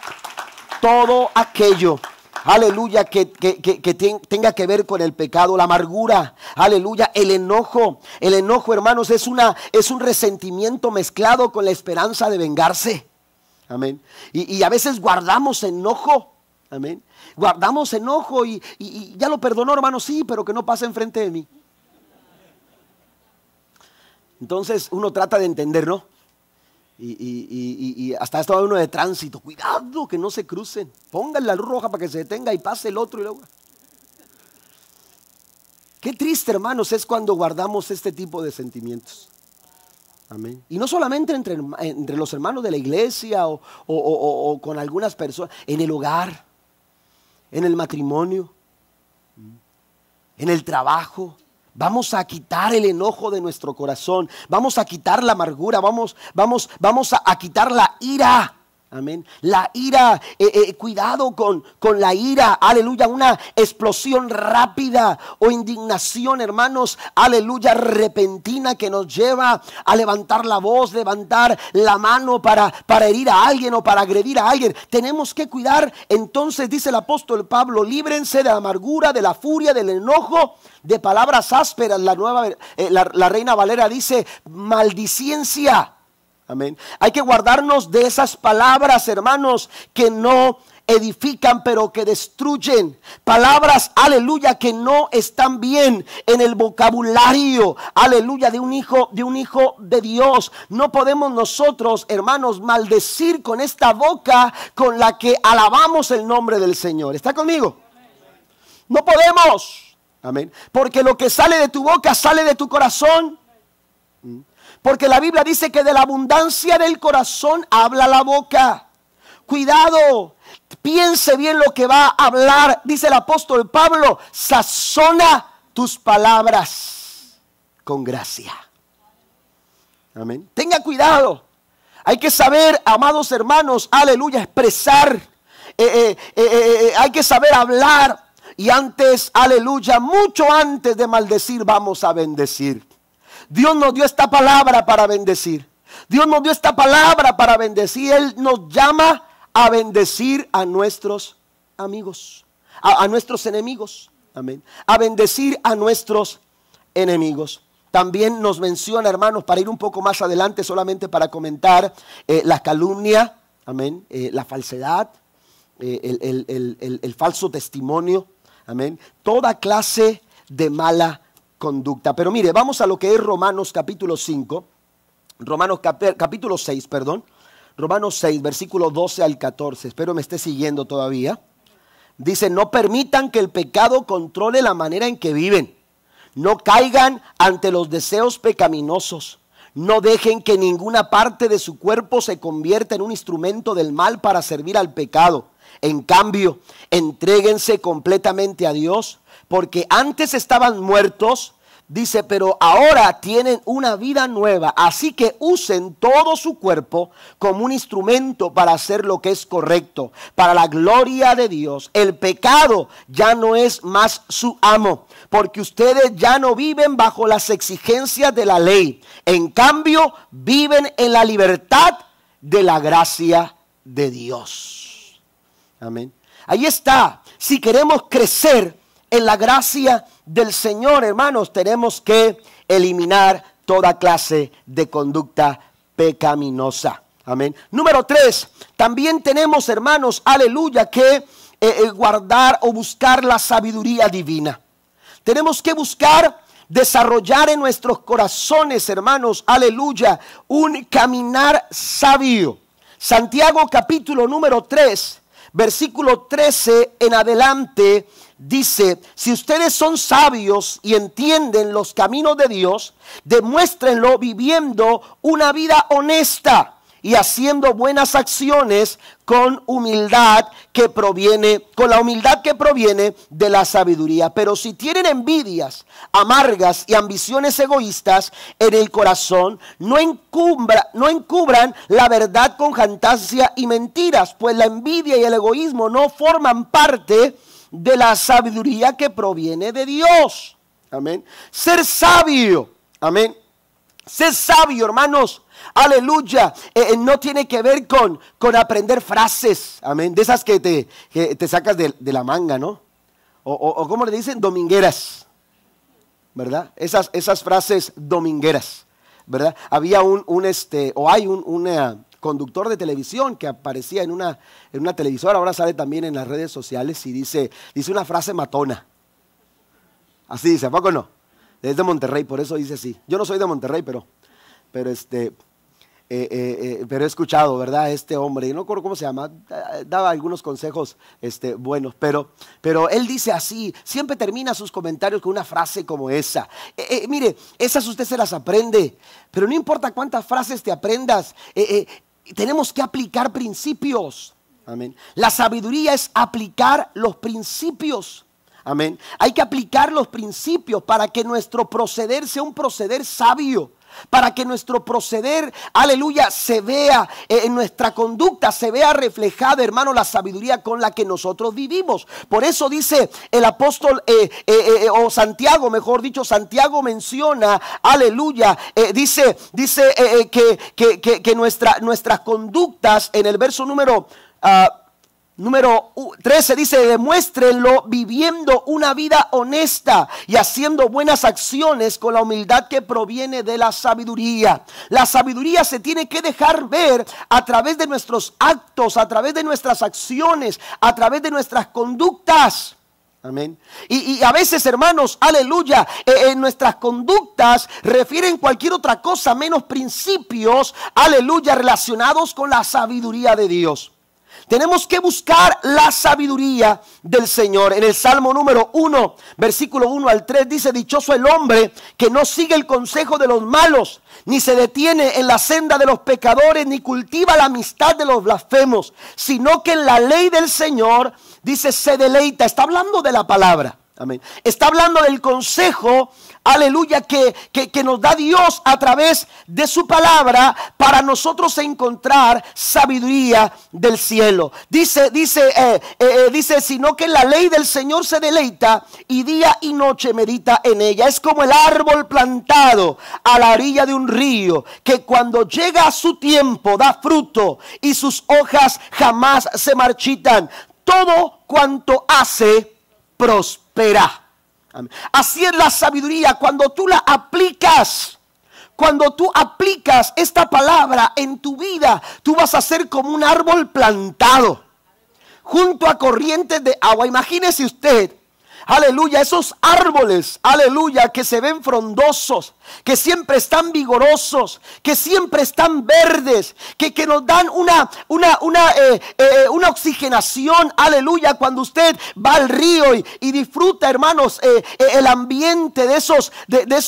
todo aquello, aleluya, que tenga que ver con el pecado, la amargura, aleluya, el enojo. El enojo, hermanos, es un resentimiento mezclado con la esperanza de vengarse. Amén. Y a veces guardamos enojo. Amén. Guardamos enojo y ya lo perdonó, hermano, sí, pero que no pase enfrente de mí. Entonces uno trata de entender, ¿no? Y hasta estaba uno de tránsito. Cuidado que no se crucen. Pongan la luz roja para que se detenga y pase el otro. Y luego. Qué triste, hermanos, es cuando guardamos este tipo de sentimientos. Amén. Y no solamente entre los hermanos de la iglesia o con algunas personas. En el hogar, en el matrimonio, en el trabajo. Vamos a quitar el enojo de nuestro corazón. Vamos a quitar la amargura. Vamos a quitar la ira. Amén. La ira, cuidado con la ira, aleluya, una explosión rápida o indignación, hermanos, aleluya, repentina que nos lleva a levantar la voz, levantar la mano para herir a alguien o para agredir a alguien. Tenemos que cuidar, entonces dice el apóstol Pablo, líbrense de la amargura, de la furia, del enojo, de palabras ásperas. La Reina Valera dice maldiciencia. Amén. Hay que guardarnos de esas palabras, hermanos, que no edifican, pero que destruyen. Palabras, aleluya, que no están bien en el vocabulario, aleluya, de un hijo de Dios. No podemos nosotros, hermanos, maldecir con esta boca con la que alabamos el nombre del Señor. ¿Está conmigo? No podemos. Amén. Porque lo que sale de tu boca sale de tu corazón. Porque la Biblia dice que de la abundancia del corazón habla la boca. Cuidado, piense bien lo que va a hablar. Dice el apóstol Pablo, sazona tus palabras con gracia. Amén. Tenga cuidado. Hay que saber, amados hermanos, aleluya, expresar. Hay que saber hablar. Y antes, aleluya, mucho antes de maldecir, vamos a bendecir. Dios nos dio esta palabra para bendecir. Dios nos dio esta palabra para bendecir. Él nos llama a bendecir a nuestros amigos, a nuestros enemigos. Amén. A bendecir a nuestros enemigos. También nos menciona, hermanos, para ir un poco más adelante, solamente para comentar la calumnia, amén, la falsedad, el falso testimonio, amén. Toda clase de mala conducta. Pero mire, vamos a lo que es Romanos capítulo 5, capítulo 6, perdón. Romanos 6, versículo 12 al 14. Espero me esté siguiendo todavía. Dice, no permitan que el pecado controle la manera en que viven. No caigan ante los deseos pecaminosos. No dejen que ninguna parte de su cuerpo se convierta en un instrumento del mal para servir al pecado. En cambio, entréguense completamente a Dios, porque antes estaban muertos, dice, pero ahora tienen una vida nueva. Así que usen todo su cuerpo como un instrumento para hacer lo que es correcto, para la gloria de Dios. El pecado ya no es más su amo, porque ustedes ya no viven bajo las exigencias de la ley. En cambio, viven en la libertad de la gracia de Dios. Amén. Ahí está. Si queremos crecer en la gracia del Señor, hermanos, tenemos que eliminar toda clase de conducta pecaminosa. Amén. Número 3, también tenemos, hermanos, aleluya, que guardar o buscar la sabiduría divina. Tenemos que buscar desarrollar en nuestros corazones, hermanos, aleluya, un caminar sabio. Santiago capítulo número 3, versículo 13 en adelante, dice, si ustedes son sabios y entienden los caminos de Dios, demuéstrenlo viviendo una vida honesta y haciendo buenas acciones con la humildad que proviene de la sabiduría. Pero si tienen envidias amargas y ambiciones egoístas en el corazón, no encubran la verdad con jactancia y mentiras, pues la envidia y el egoísmo no forman parte de la sabiduría que proviene de Dios. Amén. Ser sabio, amén. Ser sabio, hermanos, aleluya, no tiene que ver con aprender frases, amén, de esas que te sacas de la manga, ¿no? O ¿cómo le dicen? Domingueras, ¿verdad? Esas frases domingueras, ¿verdad? Había un conductor de televisión que aparecía en una televisora, ahora sale también en las redes sociales y dice una frase matona. Así dice, ¿a poco no? Es de Monterrey, por eso dice así. Yo no soy de Monterrey, pero pero he escuchado, ¿verdad? Este hombre, no recuerdo cómo se llama, daba algunos consejos buenos, pero él dice así, siempre termina sus comentarios con una frase como esa. Mire, esas usted se las aprende, pero no importa cuántas frases te aprendas, tenemos que aplicar principios. Amén. La sabiduría es aplicar los principios. Amén. Hay que aplicar los principios para que nuestro proceder sea un proceder sabio. Para que nuestro proceder, aleluya, se vea en nuestra conducta, se vea reflejada, hermano, la sabiduría con la que nosotros vivimos. Por eso dice el apóstol, o Santiago, mejor dicho, Santiago menciona, aleluya, dice que nuestras conductas, en el verso número 13 dice, demuéstrenlo viviendo una vida honesta y haciendo buenas acciones con la humildad que proviene de la sabiduría. La sabiduría se tiene que dejar ver a través de nuestros actos, a través de nuestras acciones, a través de nuestras conductas. Amén. Y a veces, hermanos, aleluya, nuestras conductas refieren cualquier otra cosa menos principios, aleluya, relacionados con la sabiduría de Dios. Tenemos que buscar la sabiduría del Señor. En el Salmo número 1, versículo 1 al 3 dice, dichoso el hombre que no sigue el consejo de los malos, ni se detiene en la senda de los pecadores, ni cultiva la amistad de los blasfemos, sino que en la ley del Señor, dice, se deleita. Está hablando de la palabra. Amén. Está hablando del consejo, aleluya, que nos da Dios a través de su palabra para nosotros encontrar sabiduría del cielo. Dice, sino que en la ley del Señor se deleita y día y noche medita en ella. Es como el árbol plantado a la orilla de un río, que cuando llega a su tiempo da fruto y sus hojas jamás se marchitan. Todo cuanto hace prospera. Amén. Así es la sabiduría. Cuando tú la aplicas, cuando tú aplicas esta palabra en tu vida, tú vas a ser como un árbol plantado junto a corrientes de agua. Imagínese usted, aleluya, esos árboles, aleluya, que se ven frondosos, que siempre están vigorosos, que siempre están verdes, que nos dan una oxigenación, aleluya, cuando usted va al río y disfruta, hermanos, el ambiente de esos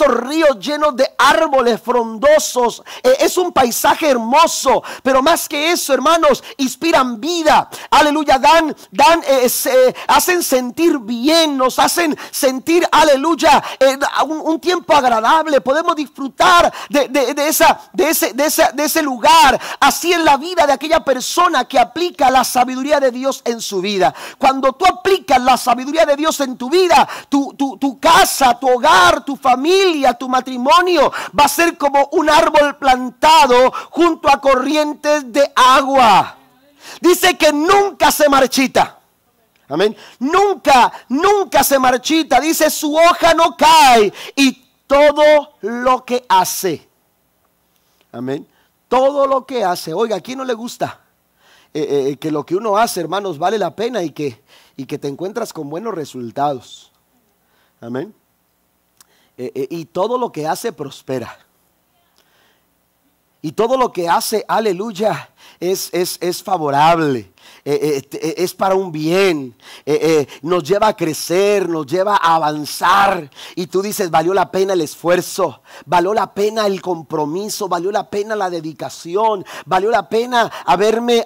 ríos llenos de árboles frondosos. Es un paisaje hermoso, pero más que eso, hermanos, inspiran vida, aleluya, hacen sentir bien, nos hacen sentir, aleluya, un tiempo agradable. Podemos disfrutar de ese lugar. Así en la vida de aquella persona que aplica la sabiduría de Dios en su vida. Cuando tú aplicas la sabiduría de Dios en tu vida, tu casa, tu hogar, tu familia, tu matrimonio va a ser como un árbol plantado junto a corrientes de agua. Dice que nunca se marchita. Amén. Nunca se marchita. Dice, su hoja no cae y todo lo que hace. Amén. Todo lo que hace. Oiga, ¿a quién no le gusta que lo que uno hace, hermanos, vale la pena y que te encuentras con buenos resultados? Amén. Y todo lo que hace prospera. Y todo lo que hace, aleluya, es favorable. Es para un bien, nos lleva a crecer, nos lleva a avanzar. Y tú dices, valió la pena el esfuerzo, valió la pena el compromiso, valió la pena la dedicación, valió la pena haberme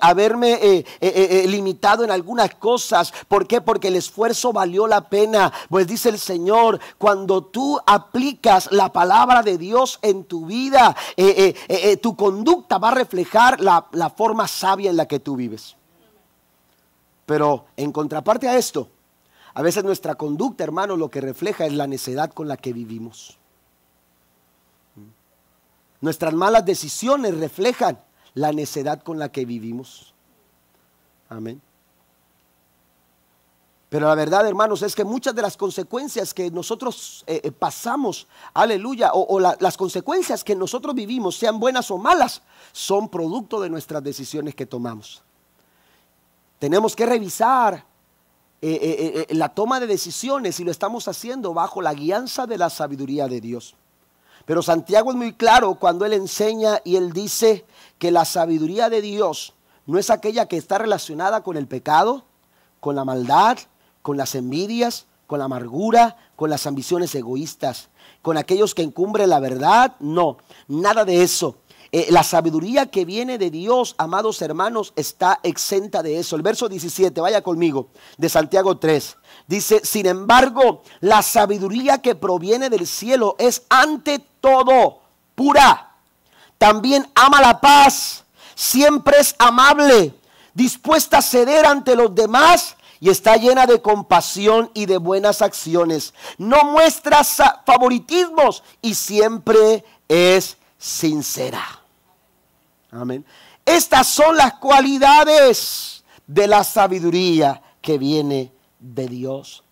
limitado en algunas cosas. ¿Por qué? Porque el esfuerzo valió la pena. Pues dice el Señor, cuando tú aplicas la palabra de Dios en tu vida, tu conducta va a reflejar la forma sabia en la que tú vives. Pero en contraparte a esto, a veces nuestra conducta, hermano, lo que refleja es la necedad con la que vivimos. Nuestras malas decisiones reflejan la necedad con la que vivimos. Amén. Pero la verdad, hermanos, es que muchas de las consecuencias que nosotros pasamos, aleluya, las consecuencias que nosotros vivimos, sean buenas o malas, son producto de nuestras decisiones que tomamos. Tenemos que revisar la toma de decisiones y lo estamos haciendo bajo la guianza de la sabiduría de Dios. Pero Santiago es muy claro cuando él enseña y él dice que la sabiduría de Dios no es aquella que está relacionada con el pecado, con la maldad, con las envidias, con la amargura, con las ambiciones egoístas, con aquellos que encumbren la verdad. No, nada de eso. La sabiduría que viene de Dios, amados hermanos, está exenta de eso. El verso 17, vaya conmigo, de Santiago 3. Dice, sin embargo, la sabiduría que proviene del cielo es ante todo pura. También ama la paz, siempre es amable, dispuesta a ceder ante los demás y está llena de compasión y de buenas acciones. No muestra favoritismos y siempre es sincera. Amén. Estas son las cualidades de la sabiduría que viene de Dios.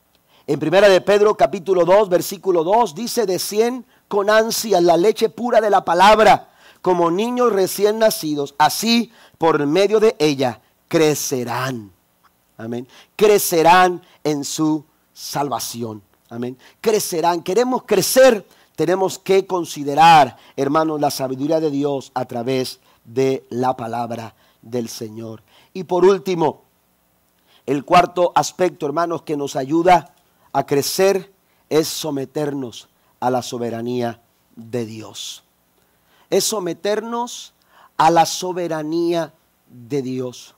En primera de Pedro capítulo 2 versículo 2 dice, deseen con ansia la leche pura de la palabra, como niños recién nacidos, así por medio de ella crecerán. Amén. Crecerán en su salvación. Amén. Crecerán. Queremos crecer. Tenemos que considerar, hermanos, la sabiduría de Dios a través de la palabra del Señor. Y por último, el cuarto aspecto, hermanos, que nos ayuda a crecer es someternos a la soberanía de Dios. Es someternos a la soberanía de Dios.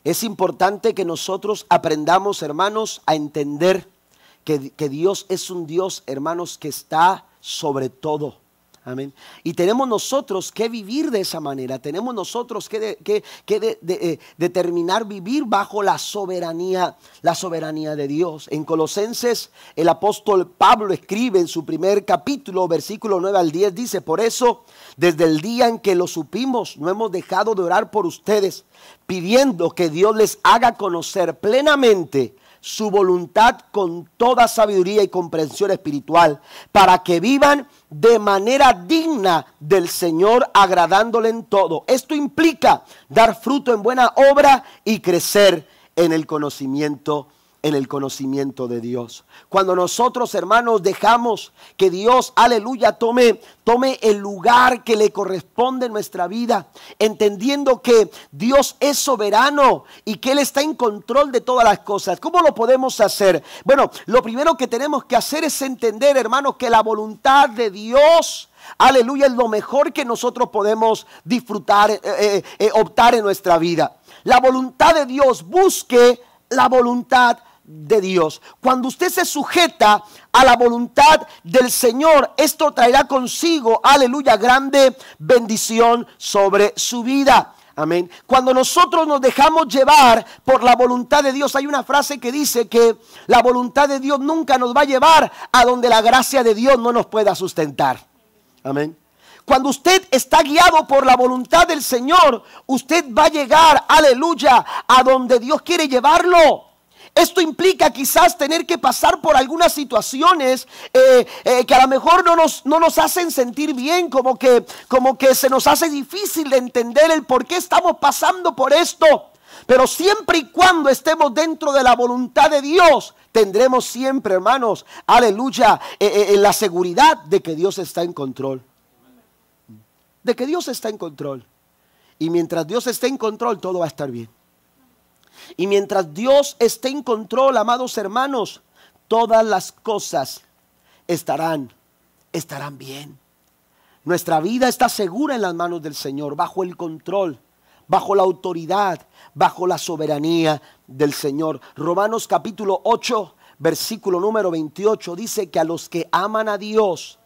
Es importante que nosotros aprendamos, hermanos, a entender que Dios es un Dios, hermanos, que está sobre todo. Amén. Y tenemos nosotros que vivir de esa manera. Tenemos nosotros que determinar vivir bajo la soberanía de Dios. En Colosenses, el apóstol Pablo escribe en su primer capítulo, versículo 9 al 10, dice, por eso, desde el día en que lo supimos, no hemos dejado de orar por ustedes, pidiendo que Dios les haga conocer plenamente su voluntad con toda sabiduría y comprensión espiritual, para que vivan de manera digna del Señor, agradándole en todo. Esto implica dar fruto en buena obra y crecer en el conocimiento de Dios. Cuando nosotros, hermanos, dejamos que Dios, aleluya, tome el lugar que le corresponde en nuestra vida, entendiendo que Dios es soberano y que Él está en control de todas las cosas. ¿Cómo lo podemos hacer? Bueno, lo primero que tenemos que hacer es entender, hermanos, que la voluntad de Dios, aleluya, es lo mejor que nosotros podemos disfrutar, optar en nuestra vida. La voluntad de Dios, busque la voluntad de Dios. Cuando usted se sujeta a la voluntad del Señor, esto traerá consigo, aleluya, grande bendición sobre su vida. Amén. Cuando nosotros nos dejamos llevar por la voluntad de Dios, hay una frase que dice que la voluntad de Dios nunca nos va a llevar a donde la gracia de Dios no nos pueda sustentar. Amén. Cuando usted está guiado por la voluntad del Señor, usted va a llegar, aleluya, a donde Dios quiere llevarlo. Esto implica quizás tener que pasar por algunas situaciones que a lo mejor no nos hacen sentir bien, como que se nos hace difícil de entender el por qué estamos pasando por esto. Pero siempre y cuando estemos dentro de la voluntad de Dios, tendremos siempre, hermanos, aleluya, la seguridad de que Dios está en control. De que Dios está en control. Y mientras Dios esté en control, todo va a estar bien. Y mientras Dios esté en control, amados hermanos, todas las cosas estarán bien. Nuestra vida está segura en las manos del Señor, bajo el control, bajo la autoridad, bajo la soberanía del Señor. Romanos capítulo 8, versículo número 28 dice que a los que aman a Dios,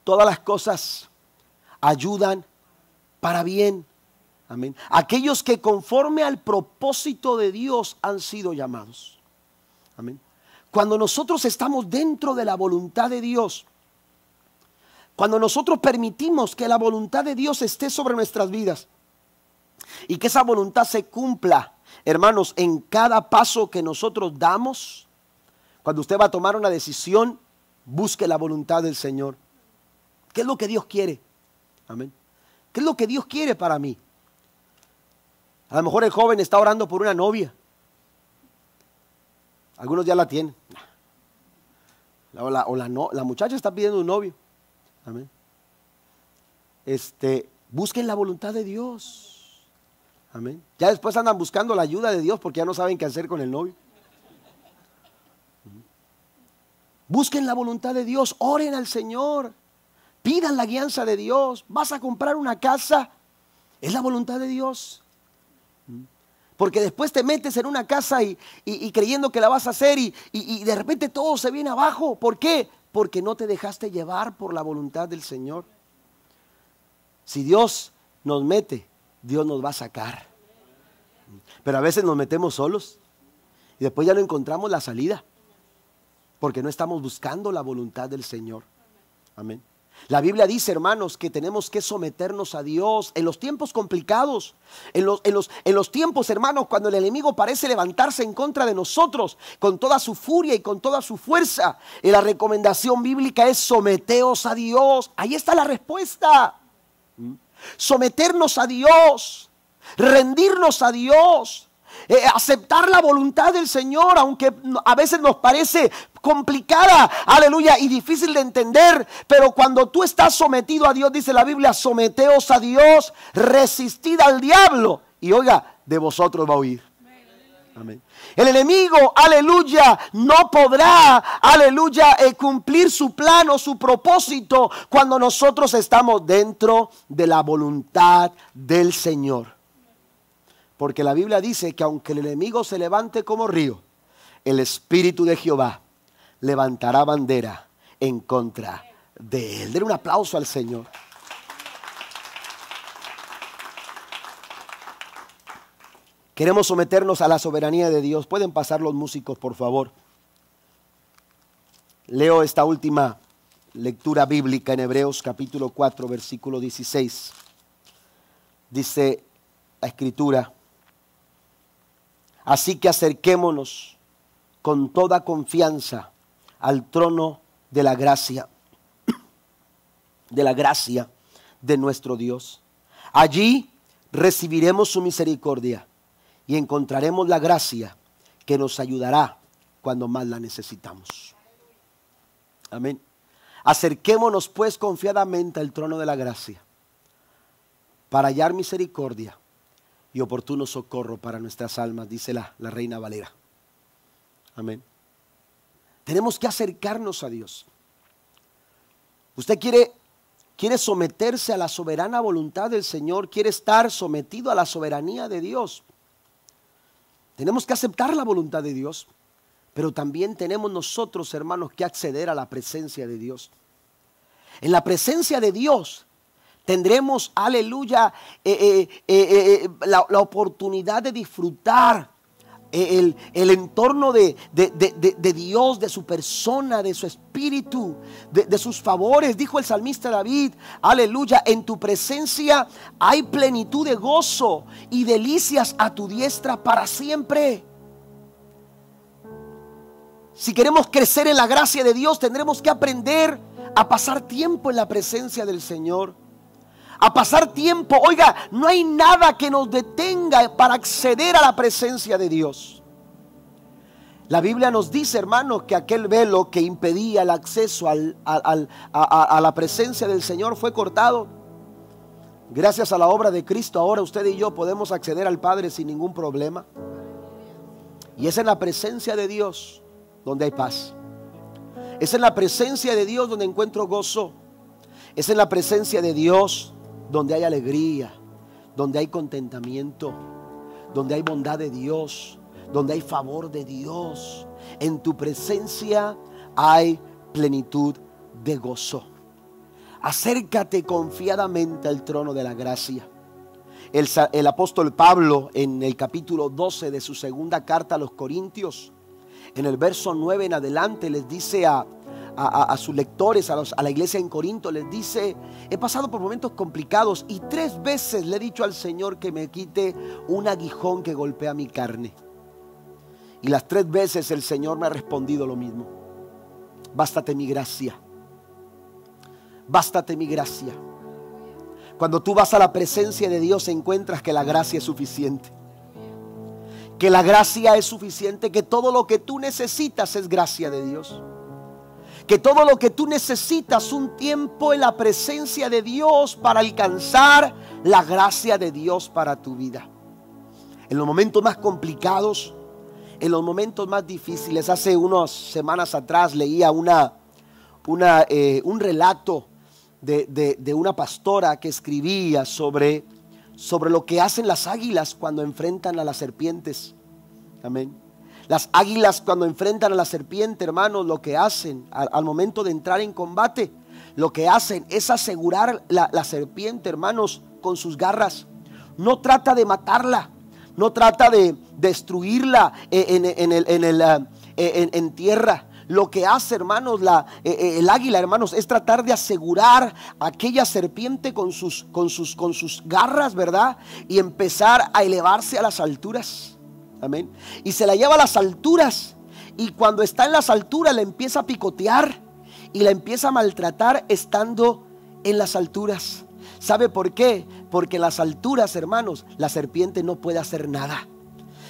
todas las cosas ayudan para bien. Amén. Aquellos que conforme al propósito de Dios han sido llamados. Amén. Cuando nosotros estamos dentro de la voluntad de Dios, cuando nosotros permitimos que la voluntad de Dios esté sobre nuestras vidas y que esa voluntad se cumpla, hermanos, en cada paso que nosotros damos, cuando usted va a tomar una decisión, busque la voluntad del Señor. ¿Qué es lo que Dios quiere? Amén. ¿Qué es lo que Dios quiere para mí? A lo mejor el joven está orando por una novia. Algunos ya la tienen. La muchacha está pidiendo un novio. Amén. busquen la voluntad de Dios. Amén. Ya después andan buscando la ayuda de Dios porque ya no saben qué hacer con el novio. Busquen la voluntad de Dios, oren al Señor, pidan la guianza de Dios. Vas a comprar una casa, es la voluntad de Dios. Porque después te metes en una casa y creyendo que la vas a hacer y de repente todo se viene abajo. ¿Por qué? Porque no te dejaste llevar por la voluntad del Señor. Si Dios nos mete, Dios nos va a sacar. Pero a veces nos metemos solos y después ya no encontramos la salida. Porque no estamos buscando la voluntad del Señor. Amén. La Biblia dice, hermanos, que tenemos que someternos a Dios en los tiempos complicados, en los tiempos, hermanos, cuando el enemigo parece levantarse en contra de nosotros con toda su furia y con toda su fuerza. Y la recomendación bíblica es someteos a Dios. Ahí está la respuesta. Someternos a Dios, rendirnos a Dios. Aceptar la voluntad del Señor, aunque a veces nos parece complicada, aleluya, y difícil de entender, pero cuando tú estás sometido a Dios, dice la Biblia, someteos a Dios, resistid al diablo, y oiga, de vosotros va a huir. Amén. El enemigo, aleluya, no podrá, aleluya, cumplir su plan o su propósito cuando nosotros estamos dentro de la voluntad del Señor. Porque la Biblia dice que aunque el enemigo se levante como río, el Espíritu de Jehová levantará bandera en contra de él. Denle un aplauso al Señor. Queremos someternos a la soberanía de Dios. Pueden pasar los músicos, por favor. Leo esta última lectura bíblica en Hebreos capítulo 4, versículo 16. Dice la Escritura: así que acerquémonos con toda confianza al trono de la gracia, de nuestro Dios. Allí recibiremos su misericordia y encontraremos la gracia que nos ayudará cuando más la necesitamos. Amén. Acerquémonos pues confiadamente al trono de la gracia para hallar misericordia y oportuno socorro para nuestras almas, dice la Reina Valera. Amén. Tenemos que acercarnos a Dios. Usted quiere someterse a la soberana voluntad del Señor, quiere estar sometido a la soberanía de Dios. Tenemos que aceptar la voluntad de Dios, pero también tenemos nosotros, hermanos, que acceder a la presencia de Dios. En la presencia de Dios tendremos, aleluya, la oportunidad de disfrutar el entorno de Dios, de su persona, de su espíritu, de sus favores. Dijo el salmista David, aleluya, en tu presencia hay plenitud de gozo y delicias a tu diestra para siempre. Si queremos crecer en la gracia de Dios, tendremos que aprender a pasar tiempo en la presencia del Señor. A pasar tiempo, oiga, no hay nada que nos detenga para acceder a la presencia de Dios. La Biblia nos dice, hermanos, que aquel velo que impedía el acceso a la presencia del Señor fue cortado. Gracias a la obra de Cristo, ahora usted y yo podemos acceder al Padre sin ningún problema. Y es en la presencia de Dios donde hay paz. Es en la presencia de Dios donde encuentro gozo. Es en la presencia de Dios donde hay alegría, donde hay contentamiento, donde hay bondad de Dios, donde hay favor de Dios. En tu presencia hay plenitud de gozo. Acércate confiadamente al trono de la gracia. El apóstol Pablo, en el capítulo 12 de su segunda carta a los Corintios, en el verso 9 en adelante, les dice a sus lectores, a la iglesia en Corinto, les dice: he pasado por momentos complicados y 3 veces le he dicho al Señor que me quite un aguijón que golpea mi carne. Y las 3 veces el Señor me ha respondido lo mismo: bástate mi gracia, bástate mi gracia. Cuando tú vas a la presencia de Dios, encuentras que la gracia es suficiente. Que la gracia es suficiente, que todo lo que tú necesitas es gracia de Dios. que todo lo que tú necesitas, un tiempo en la presencia de Dios para alcanzar la gracia de Dios para tu vida. En los momentos más complicados, en los momentos más difíciles. Hace unas semanas atrás leía un relato de una pastora que escribía sobre lo que hacen las águilas cuando enfrentan a las serpientes. Amén. Las águilas cuando enfrentan a la serpiente, hermanos, lo que hacen al momento de entrar en combate, lo que hacen es asegurar la serpiente, hermanos, con sus garras. No trata de matarla, no trata de destruirla en tierra. Lo que hace, hermanos, el águila, hermanos, es tratar de asegurar a aquella serpiente con sus garras, ¿verdad? Y empezar a elevarse a las alturas. Amén. Y se la lleva a las alturas. Y cuando está en las alturas la empieza a picotear y la empieza a maltratar estando en las alturas. ¿Sabe por qué? Porque en las alturas, hermanos, la serpiente no puede hacer nada.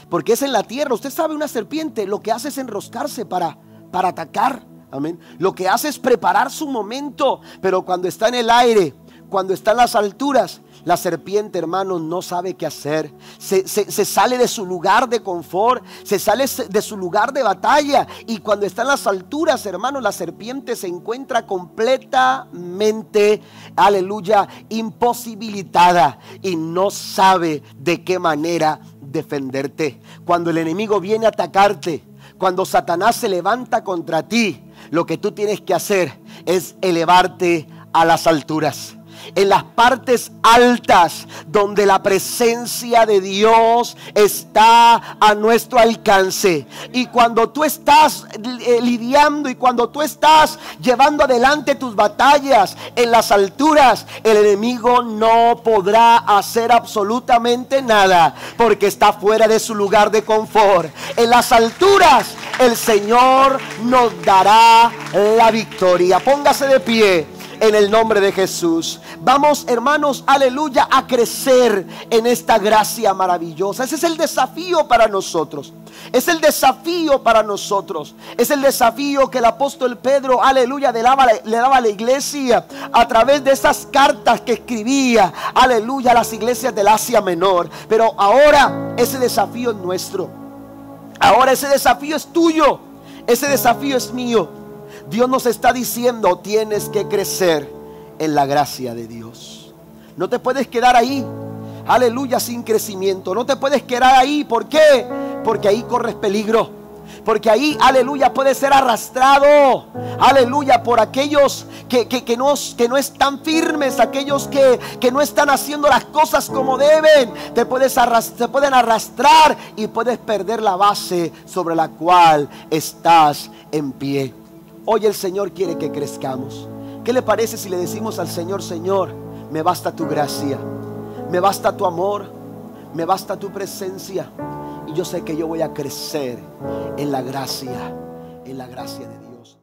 Porque es en la tierra. Usted sabe, una serpiente lo que hace es enroscarse para atacar. Amén. Lo que hace es preparar su momento. Pero cuando está en el aire, cuando está en las alturas, la serpiente, hermanos, no sabe qué hacer. Se sale de su lugar de confort, se sale de su lugar de batalla. Y cuando está en las alturas, hermanos, la serpiente se encuentra completamente, aleluya, imposibilitada y no sabe de qué manera defenderte. Cuando el enemigo viene a atacarte, cuando Satanás se levanta contra ti, lo que tú tienes que hacer es elevarte a las alturas. En las partes altas donde la presencia de Dios está a nuestro alcance. Y cuando tú estás lidiando y cuando tú estás llevando adelante tus batallas en las alturas, el enemigo no podrá hacer absolutamente nada, porque está fuera de su lugar de confort. En las alturas el Señor nos dará la victoria. Póngase de pie en el nombre de Jesús. Vamos, hermanos, aleluya, a crecer en esta gracia maravillosa. Ese es el desafío para nosotros. Es el desafío para nosotros. Es el desafío que el apóstol Pedro, aleluya, le daba a la iglesia a través de esas cartas que escribía, aleluya, a las iglesias del Asia Menor. Pero ahora ese desafío es nuestro. Ahora ese desafío es tuyo. Ese desafío es mío. Dios nos está diciendo: tienes que crecer en la gracia de Dios. No te puedes quedar ahí, aleluya, sin crecimiento. No te puedes quedar ahí. ¿Por qué? Porque ahí corres peligro. Porque ahí, aleluya, puedes ser arrastrado, aleluya, por aquellos que no están firmes, aquellos que no están haciendo las cosas como deben. Te pueden arrastrar y puedes perder la base sobre la cual estás en pie. Hoy el Señor quiere que crezcamos. ¿Qué le parece si le decimos al Señor: Señor, me basta tu gracia, me basta tu amor, me basta tu presencia, y yo sé que yo voy a crecer en la gracia de Dios?